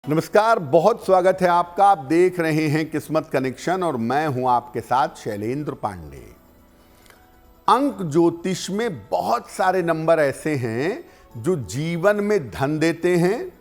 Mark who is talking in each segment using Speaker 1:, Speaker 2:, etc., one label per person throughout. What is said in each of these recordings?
Speaker 1: नमस्कार, बहुत स्वागत है आपका। आप देख रहे हैं किस्मत कनेक्शन और मैं हूं आपके साथ शैलेंद्र पांडे। अंक ज्योतिष में बहुत सारे नंबर ऐसे हैं जो जीवन में धन देते हैं,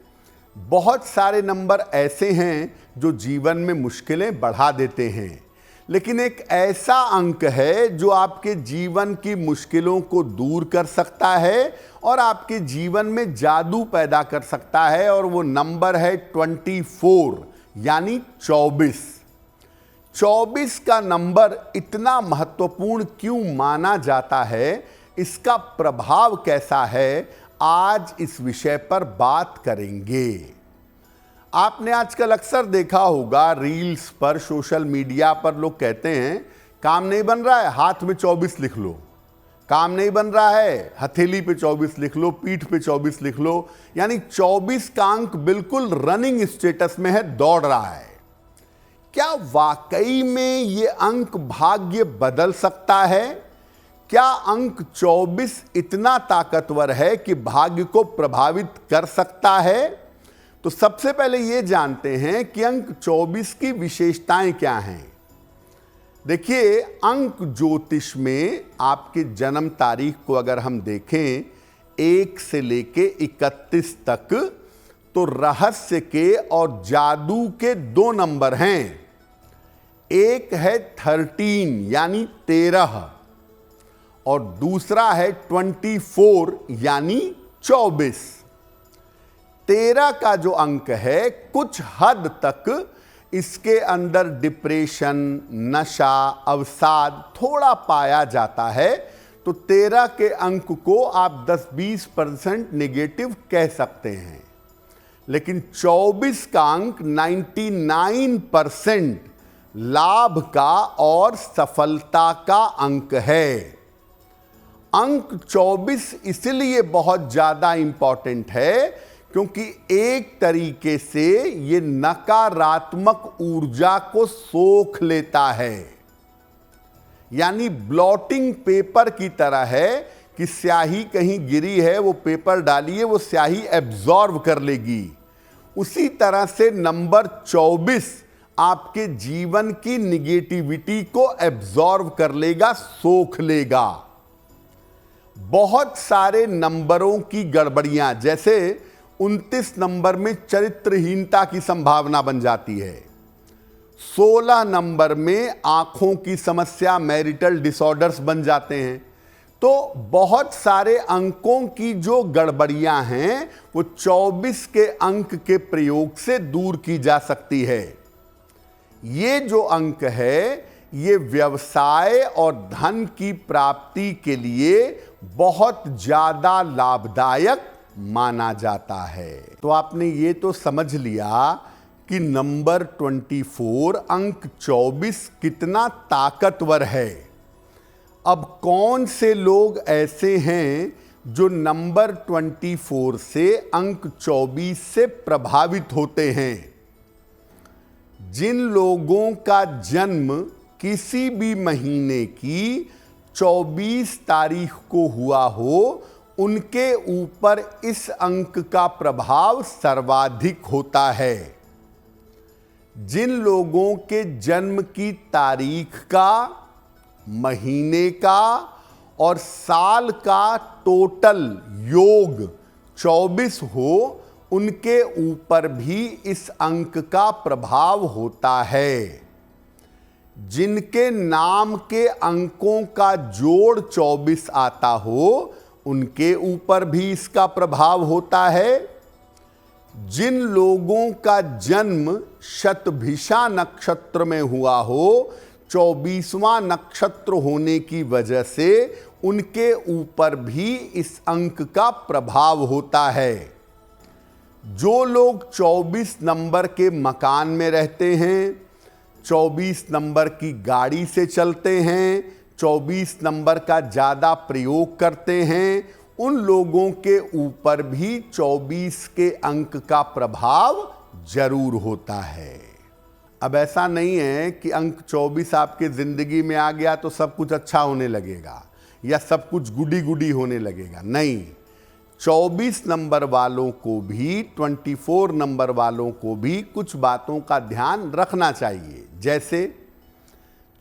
Speaker 1: बहुत सारे नंबर ऐसे हैं जो जीवन में मुश्किलें बढ़ा देते हैं, लेकिन एक ऐसा अंक है जो आपके जीवन की मुश्किलों को दूर कर सकता है और आपके जीवन में जादू पैदा कर सकता है, और वो नंबर है 24 यानी 24। 24 का नंबर इतना महत्वपूर्ण क्यों माना जाता है, इसका प्रभाव कैसा है, आज इस विषय पर बात करेंगे। आपने आजकल अक्सर देखा होगा रील्स पर, सोशल मीडिया पर लोग कहते हैं काम नहीं बन रहा है, हाथ में 24 लिख लो। काम नहीं बन रहा है, हथेली पे 24 लिख लो, पीठ पे 24 लिख लो। यानी 24 का अंक बिल्कुल रनिंग स्टेटस में है, दौड़ रहा है। क्या वाकई में ये अंक भाग्य बदल सकता है? क्या अंक 24 इतना ताकतवर है कि भाग्य को प्रभावित कर सकता है? तो सबसे पहले ये जानते हैं कि अंक 24 की विशेषताएं क्या हैं। देखिए, अंक ज्योतिष में आपके जन्म तारीख को अगर हम देखें 1 से लेके 31 तक, तो रहस्य के और जादू के 2 नंबर हैं। एक है 13 यानी 13 और दूसरा है 24 यानी 24। 13 का जो अंक है, कुछ हद तक इसके अंदर डिप्रेशन, नशा, अवसाद थोड़ा पाया जाता है। तो 13 के अंक को आप 10-20% नेगेटिव कह सकते हैं, लेकिन 24 का अंक 99% लाभ का और सफलता का अंक है। अंक 24 इसलिए बहुत ज्यादा इंपॉर्टेंट है क्योंकि एक तरीके से ये नकारात्मक ऊर्जा को सोख लेता है। यानी ब्लॉटिंग पेपर की तरह है कि स्याही कहीं गिरी है, वो पेपर डालिए, वो स्याही एब्जॉर्ब कर लेगी। उसी तरह से नंबर 24 आपके जीवन की निगेटिविटी को एब्जॉर्ब कर लेगा, सोख लेगा। बहुत सारे नंबरों की गड़बड़ियां, जैसे 29 नंबर में चरित्रहीनता की संभावना बन जाती है। 16 नंबर में आंखों की समस्या, मैरिटल डिसऑर्डर्स बन जाते हैं। तो बहुत सारे अंकों की जो गड़बड़ियां हैं वो 24 के अंक के प्रयोग से दूर की जा सकती है। ये जो अंक है, ये व्यवसाय और धन की प्राप्ति के लिए बहुत ज्यादा लाभदायक माना जाता है। तो आपने ये तो समझ लिया कि नंबर 24 अंक 24 कितना ताकतवर है। अब कौन से लोग ऐसे हैं जो नंबर 24 से अंक 24 से प्रभावित होते हैं? जिन लोगों का जन्म किसी भी महीने की 24 तारीख को हुआ हो, उनके ऊपर इस अंक का प्रभाव सर्वाधिक होता है। जिन लोगों के जन्म की तारीख का, महीने का और साल का टोटल योग 24 हो, उनके ऊपर भी इस अंक का प्रभाव होता है। जिनके नाम के अंकों का जोड़ 24 आता हो, उनके ऊपर भी इसका प्रभाव होता है। जिन लोगों का जन्म शतभिषा नक्षत्र में हुआ हो, 24वां नक्षत्र होने की वजह से उनके ऊपर भी इस अंक का प्रभाव होता है। जो लोग 24 नंबर के मकान में रहते हैं, 24 नंबर की गाड़ी से चलते हैं, 24 नंबर का ज़्यादा प्रयोग करते हैं, उन लोगों के ऊपर भी 24 के अंक का प्रभाव जरूर होता है। अब ऐसा नहीं है कि अंक 24 आपके ज़िंदगी में आ गया तो सब कुछ अच्छा होने लगेगा या सब कुछ गुडी गुडी होने लगेगा। नहीं, 24 नंबर वालों को भी, 24 नंबर वालों को भी कुछ बातों का ध्यान रखना चाहिए। जैसे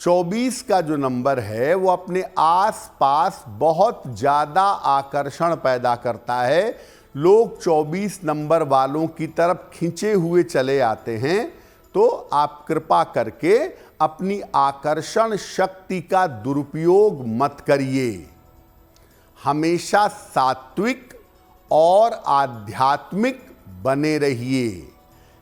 Speaker 1: 24 का जो नंबर है वो अपने आसपास बहुत ज़्यादा आकर्षण पैदा करता है। लोग 24 नंबर वालों की तरफ खिंचे हुए चले आते हैं। तो आप कृपा करके अपनी आकर्षण शक्ति का दुरुपयोग मत करिए। हमेशा सात्विक और आध्यात्मिक बने रहिए।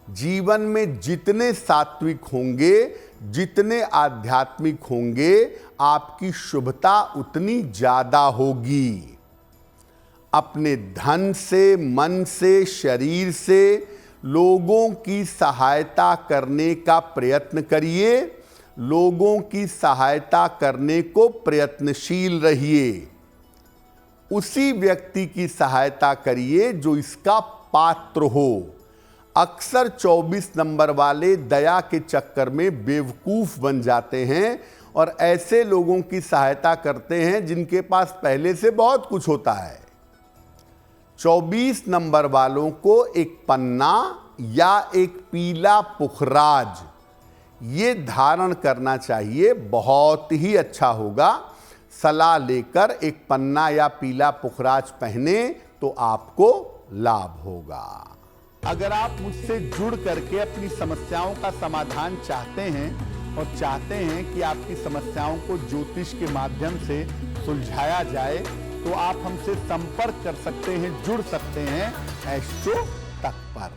Speaker 1: जीवन में जितने सात्विक होंगे, जितने आध्यात्मिक होंगे, आपकी शुभता उतनी ज्यादा होगी। अपने धन से, मन से, शरीर से लोगों की सहायता करने का प्रयत्न करिए। लोगों की सहायता करने को प्रयत्नशील रहिए। उसी व्यक्ति की सहायता करिए जो इसका पात्र हो। अक्सर 24 नंबर वाले दया के चक्कर में बेवकूफ बन जाते हैं और ऐसे लोगों की सहायता करते हैं जिनके पास पहले से बहुत कुछ होता है। 24 नंबर वालों को एक पन्ना या एक पीला पुखराज ये धारण करना चाहिए, बहुत ही अच्छा होगा। सलाह लेकर एक पन्ना या पीला पुखराज पहने तो आपको लाभ होगा। अगर आप मुझसे जुड़ करके अपनी समस्याओं का समाधान चाहते हैं और चाहते हैं कि आपकी समस्याओं को ज्योतिष के माध्यम से सुलझाया जाए, तो आप हमसे संपर्क कर सकते हैं, जुड़ सकते हैं एस्ट्रो तक पर।